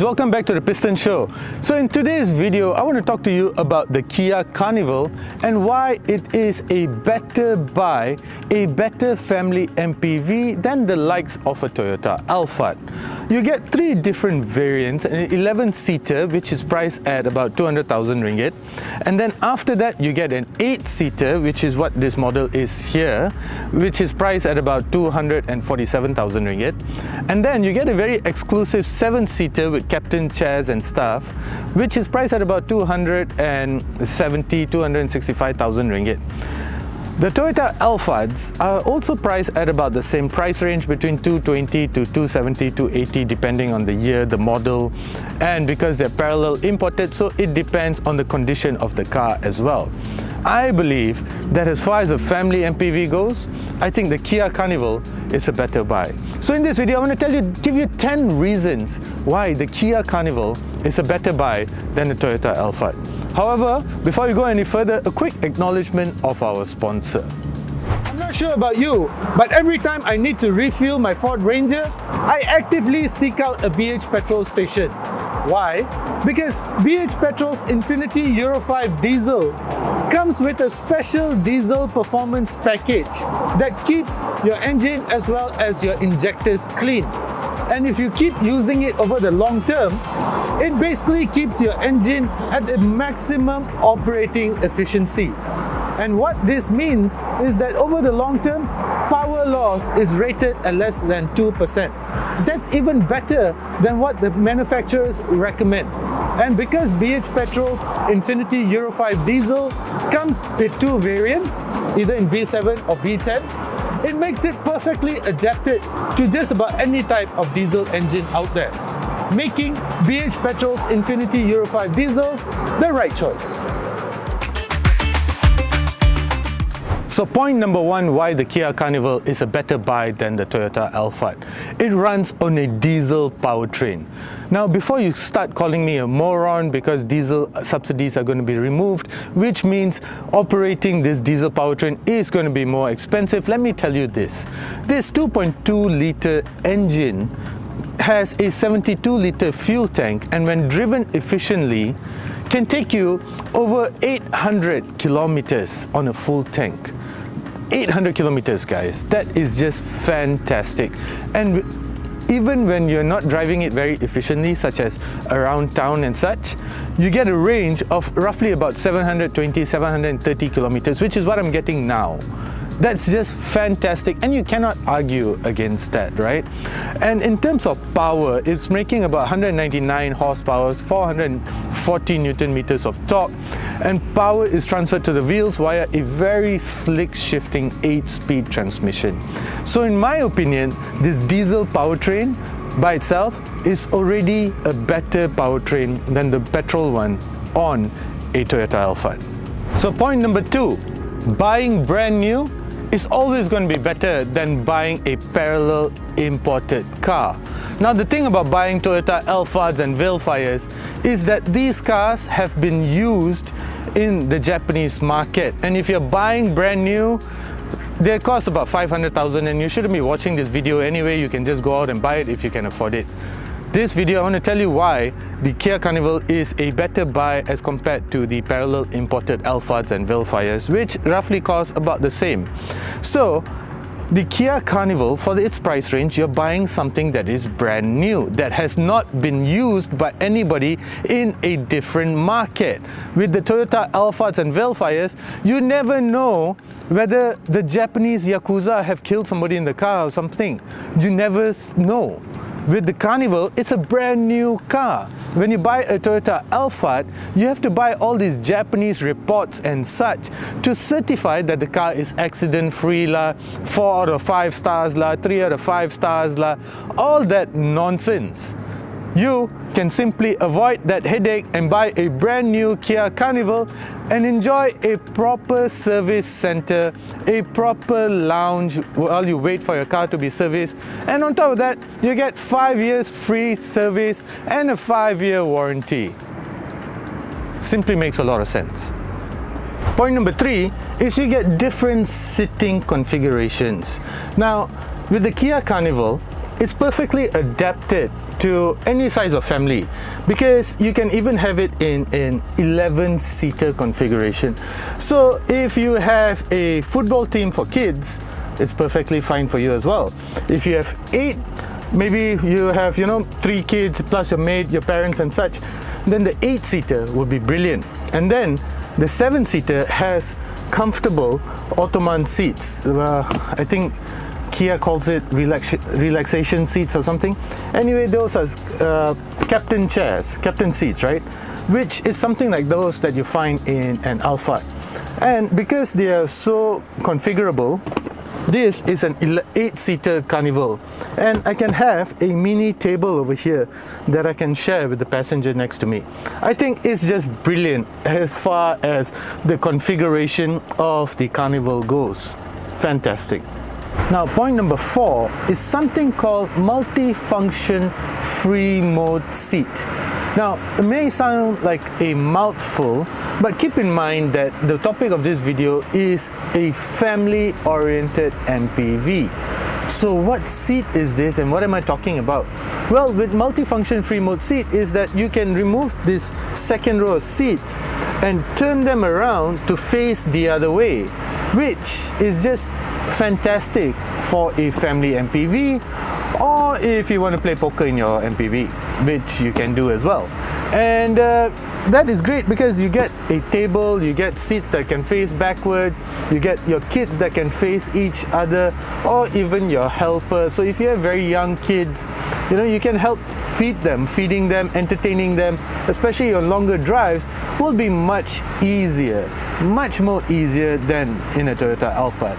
welcome back to the Piston Show. So in today's video, I want to talk to you about the Kia Carnival and why it is a better buy, a better family MPV than the likes of a Toyota Alphard. You get three different variants, an 11-seater which is priced at about 200,000 ringgit, and then after that you get an 8-seater, which is what this model is here, which is priced at about 247,000 ringgit, and then you get a very exclusive 7-seater with captain chairs and stuff, which is priced at about 265,000 ringgit. The Toyota Alphards are also priced at about the same price range, between 220 to 270, 280 depending on the year, the model, and because they're parallel imported, so it depends on the condition of the car as well. I believe that as far as a family MPV goes, I think the Kia Carnival is a better buy. So in this video, I want to give you 10 reasons why the Kia Carnival is a better buy than the Toyota Alphard. However, before we go any further, a quick acknowledgement of our sponsor. I'm not sure about you, but every time I need to refuel my Ford Ranger, I actively seek out a BH petrol station. Why? Because BH Petrol's Infinity Euro 5 diesel comes with a special diesel performance package that keeps your engine as well as your injectors clean. And if you keep using it over the long term, it basically keeps your engine at a maximum operating efficiency. And what this means is that over the long term, power loss is rated at less than 2%. That's even better than what the manufacturers recommend. And because BH Petrol's Infinity Euro 5 diesel comes with two variants, either in B7 or B10, it makes it perfectly adapted to just about any type of diesel engine out there, making BH Petrol's Infinity Euro 5 diesel the right choice. So point number one, why the Kia Carnival is a better buy than the Toyota Alphard. It runs on a diesel powertrain. Now, before you start calling me a moron because diesel subsidies are going to be removed, which means operating this diesel powertrain is going to be more expensive, let me tell you this. This 2.2-litre engine has a 72-litre fuel tank, and when driven efficiently, can take you over 800 kilometers on a full tank. 800 kilometers, guys. That is just fantastic. And even when you're not driving it very efficiently, such as around town and such, you get a range of roughly about 720, 730 kilometers, which is what I'm getting now. That's just fantastic, and you cannot argue against that, right? And in terms of power, it's making about 199 horsepower, 440 Newton meters of torque, and power is transferred to the wheels via a very slick shifting 8-speed transmission. So in my opinion, this diesel powertrain by itself is already a better powertrain than the petrol one on a Toyota Alphard. So point number two, buying brand new is always going to be better than buying a parallel imported car. Now, the thing about buying Toyota Alphards and Vellfires is that these cars have been used in the Japanese market, and if you're buying brand new, they cost about 500,000, and you shouldn't be watching this video anyway. You can just go out and buy it if you can afford it. This video, I want to tell you why the Kia Carnival is a better buy as compared to the parallel imported Alphards and Vellfires, which roughly cost about the same. So, the Kia Carnival, for its price range, you're buying something that is brand new, that has not been used by anybody in a different market. With the Toyota Alphards and Vellfires, you never know whether the Japanese Yakuza have killed somebody in the car or something. You never know. With the Carnival, it's a brand new car. When you buy a Toyota Alphard, you have to buy all these Japanese reports and such to certify that the car is accident-free la, 4 out of 5 stars la, 3 out of 5 stars la, all that nonsense. You can simply avoid that headache and buy a brand new Kia Carnival and enjoy a proper service center, a proper lounge while you wait for your car to be serviced. And on top of that, you get 5 years free service and a 5-year warranty. Simply makes a lot of sense. Point number three is you get different sitting configurations. Now, with the Kia Carnival, it's perfectly adapted to any size of family, because you can even have it in an 11-seater configuration. So if you have a football team for kids, it's perfectly fine for you as well. If you have 8, maybe you have 3 kids plus your maid, your parents and such, then the 8-seater would be brilliant. And then the 7-seater has comfortable Ottoman seats. I think Kia calls it relaxation seats or something. Anyway, those are captain chairs, captain seats, right? Which is something like those that you find in an Alphard. And because they are so configurable, this is an 8-seater Carnival, and I can have a mini table over here that I can share with the passenger next to me. I think it's just brilliant as far as the configuration of the Carnival goes. Fantastic. Now, point number 4 is something called multi-function free mode seat. Now, it may sound like a mouthful, but keep in mind that the topic of this video is a family-oriented MPV. So what seat is this and what am I talking about? Well, with multi-function free mode seat is that you can remove this second row of seats and turn them around to face the other way, which is just fantastic for a family MPV, or if you want to play poker in your MPV, which you can do as well. And that is great because you get a table, you get seats that can face backwards, you get your kids that can face each other, or even your helper. So if you have very young kids, you can help feeding them, entertaining them, especially on longer drives, will be much easier, much more easier than in a Toyota Alphard.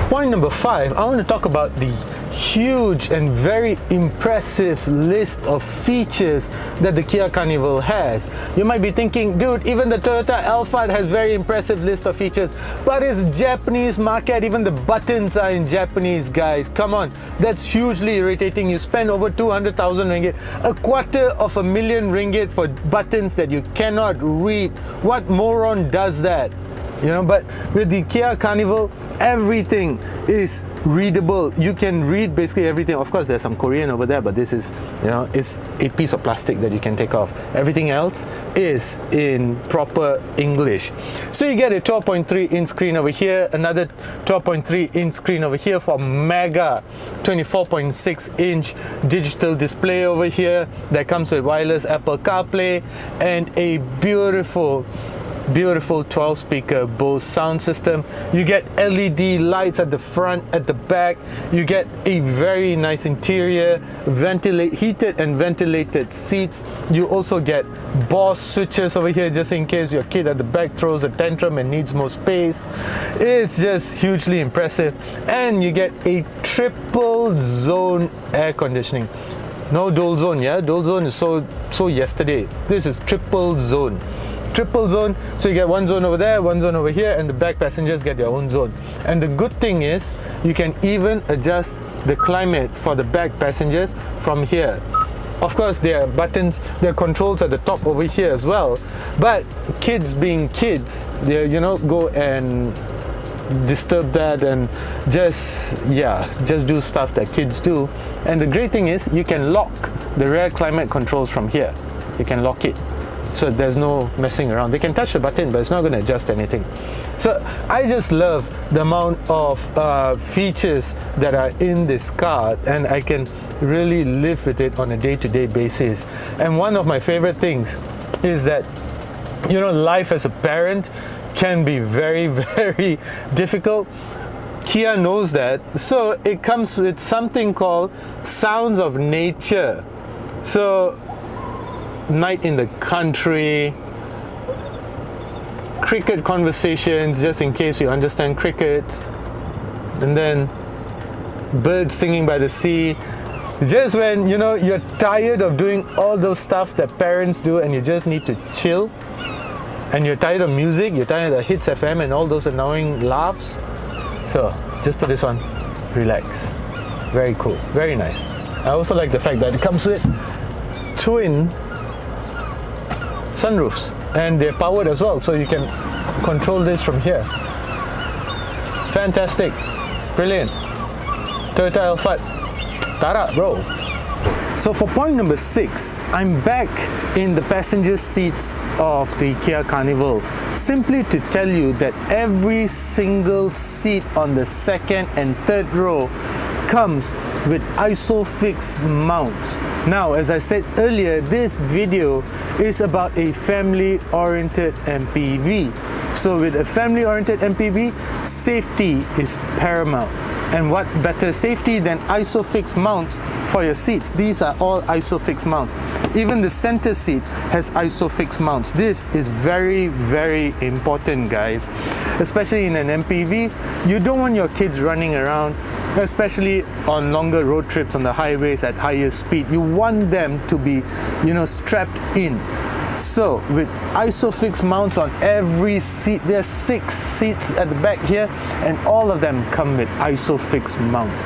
Point number 5, I want to talk about the huge and very impressive list of features that the Kia Carnival has. You might be thinking, dude, even the Toyota Alphard has very impressive list of features, but it's Japanese market, even the buttons are in Japanese, guys. Come on, that's hugely irritating. You spend over 200,000 ringgit, $250,000 ringgit for buttons that you cannot read. What moron does that? But with the Kia Carnival, everything is readable. You can read basically everything. Of course, there's some Korean over there, but this is, it's a piece of plastic that you can take off. Everything else is in proper English. So you get a 12.3-inch screen over here, another 12.3-inch screen over here for mega 24.6-inch digital display over here that comes with wireless Apple CarPlay and a beautiful 12-speaker Bose sound system. You get LED lights at the front, at the back. You get a very nice interior, heated and ventilated seats. You also get Bose switches over here just in case your kid at the back throws a tantrum and needs more space. It's just hugely impressive. And you get a triple zone air conditioning. No dual zone, yeah? Dual zone is so yesterday. This is triple zone. Triple zone, so you get one zone over there, one zone over here, and the back passengers get their own zone. And the good thing is you can even adjust the climate for the back passengers from here. Of course, there are buttons, there are controls at the top over here as well, but kids being kids, they go and disturb that and just do stuff that kids do. And the great thing is you can lock the rear climate controls from here. You can lock it, so there's no messing around. They can touch the button, but it's not going to adjust anything. So I just love the amount of features that are in this car, and I can really live with it on a day-to-day basis. And one of my favorite things is that life as a parent can be very, very difficult. Kia knows that, so it comes with something called sounds of nature. So night in the country, cricket conversations, just in case you understand cricket, and then birds singing by the sea. Just when you're tired of doing all those stuff that parents do and you just need to chill, and you're tired of music, you're tired of Hits FM and all those annoying laughs, so just put this on, relax. Very cool, very nice. I also like the fact that it comes with twin sunroofs, and they're powered as well, so you can control this from here. Fantastic, brilliant. Toyota Alphard, Tarak, bro. So for point number 6, I'm back in the passenger seats of the Kia Carnival, simply to tell you that every single seat on the second and third row comes with ISOFIX mounts. Now, as I said earlier, this video is about a family-oriented MPV. So with a family-oriented MPV, safety is paramount. And what better safety than ISOFIX mounts for your seats? These are all ISOFIX mounts. Even the center seat has ISOFIX mounts. This is very, very important, guys. Especially in an MPV, you don't want your kids running around, especially on longer road trips on the highways at higher speed. You want them to be, strapped in. So with ISOFIX mounts on every seat, there's 6 seats at the back here, and all of them come with ISOFIX mounts.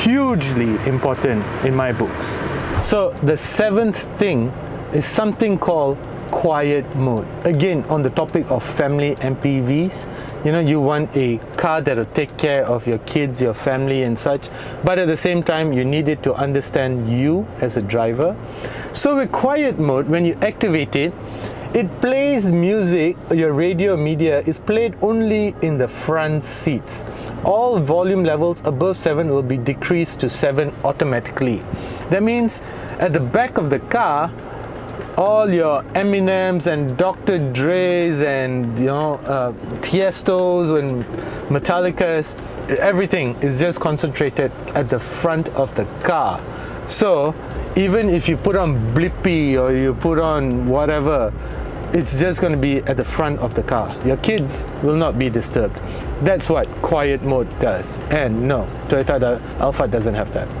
Hugely important in my books. So the 7th thing is something called quiet mode. Again, on the topic of family MPVs, you want a car that will take care of your kids, your family and such, but at the same time you need it to understand you as a driver. So with quiet mode, when you activate it, it plays music. Your radio media is played only in the front seats. All volume levels above 7 will be decreased to 7 automatically. That means at the back of the car, all your Eminems and Dr. Dre's and Tiestos and Metallicas, everything is just concentrated at the front of the car. So even if you put on Blippi or you put on whatever, it's just going to be at the front of the car. Your kids will not be disturbed. That's what quiet mode does. And no, Toyota Alphard doesn't have that.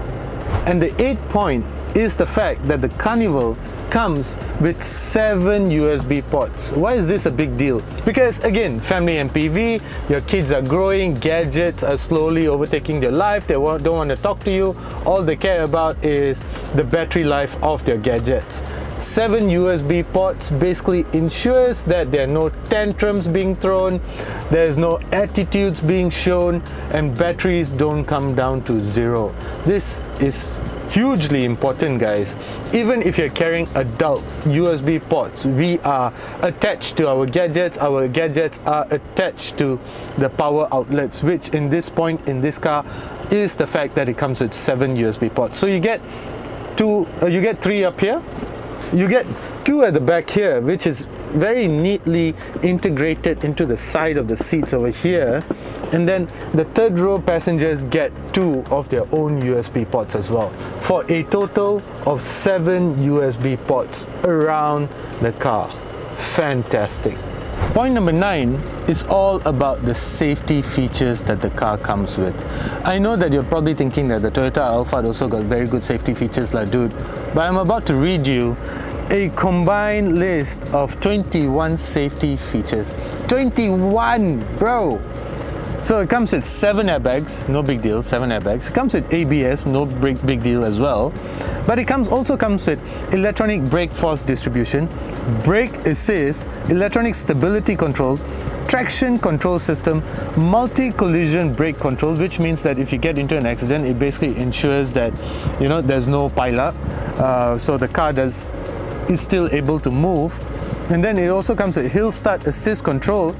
And the 8th point is the fact that the Carnival comes with 7 USB ports. Why is this a big deal? Because again, family MPV, your kids are growing, gadgets are slowly overtaking their life, they don't want to talk to you, all they care about is the battery life of their gadgets. 7 USB ports basically ensures that there are no tantrums being thrown, there's no attitudes being shown, and batteries don't come down to 0. This is hugely important, guys. Even if you're carrying adults, USB ports, we are attached to our gadgets are attached to the power outlets, which in this point in this car is the fact that it comes with 7 USB ports. So you get 3 up here, you get 2 at the back here, which is very neatly integrated into the side of the seats over here, and then the third row passengers get 2 of their own USB ports as well, for a total of 7 USB ports around the car. Fantastic. Point number 9 is all about the safety features that the car comes with. I know that you're probably thinking that the Toyota Alphard also got very good safety features, like dude, but I'm about to read you a combined list of 21 safety features. 21, bro! So it comes with 7 airbags, no big deal, 7 airbags. It comes with ABS, no big deal as well. But it also comes with electronic brake force distribution, brake assist, electronic stability control, traction control system, multi-collision brake control, which means that if you get into an accident, it basically ensures that there's no pile-up, so the car is still able to move. And then it also comes with hill start assist control,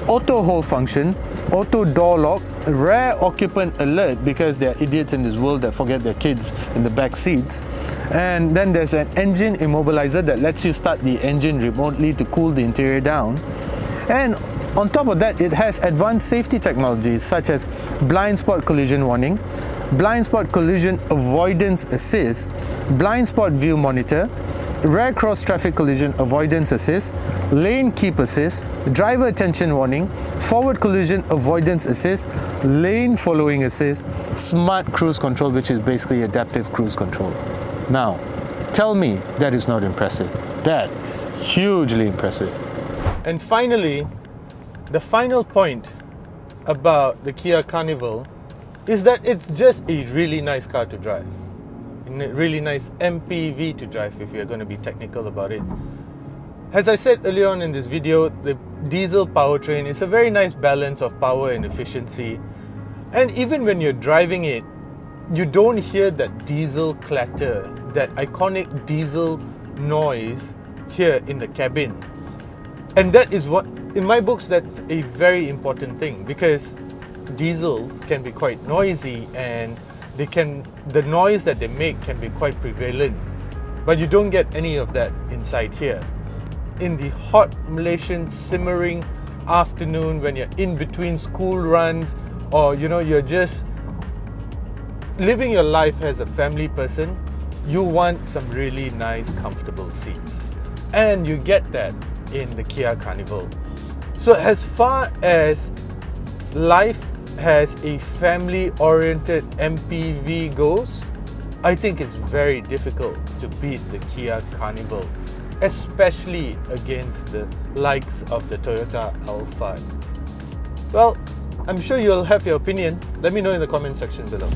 auto hold function, auto door lock, rear occupant alert, because there are idiots in this world that forget their kids in the back seats. And then there's an engine immobilizer that lets you start the engine remotely to cool the interior down. And on top of that, it has advanced safety technologies such as blind spot collision warning, blind spot collision avoidance assist, blind spot view monitor, rear cross traffic collision avoidance assist, lane keep assist, driver attention warning, forward collision avoidance assist, lane following assist, smart cruise control, which is basically adaptive cruise control. Now, tell me that is not impressive. That is hugely impressive. And finally, the final point about the Kia Carnival is that it's just a really nice car to drive. A really nice MPV to drive, if we are going to be technical about it. As I said earlier on in this video, the diesel powertrain is a very nice balance of power and efficiency. And even when you're driving it, you don't hear that diesel clatter, that iconic diesel noise here in the cabin. And that is what, in my books, that's a very important thing, because diesels can be quite noisy and the noise that they make can be quite prevalent. But you don't get any of that inside here. In the hot Malaysian simmering afternoon when you're in between school runs, or you're just living your life as a family person, you want some really nice comfortable seats. And you get that in the KIA Carnival. So as far as life as a family-oriented MPV goes, I think it's very difficult to beat the KIA Carnival, especially against the likes of the Toyota Alphard. Well, I'm sure you'll have your opinion. Let me know in the comment section below.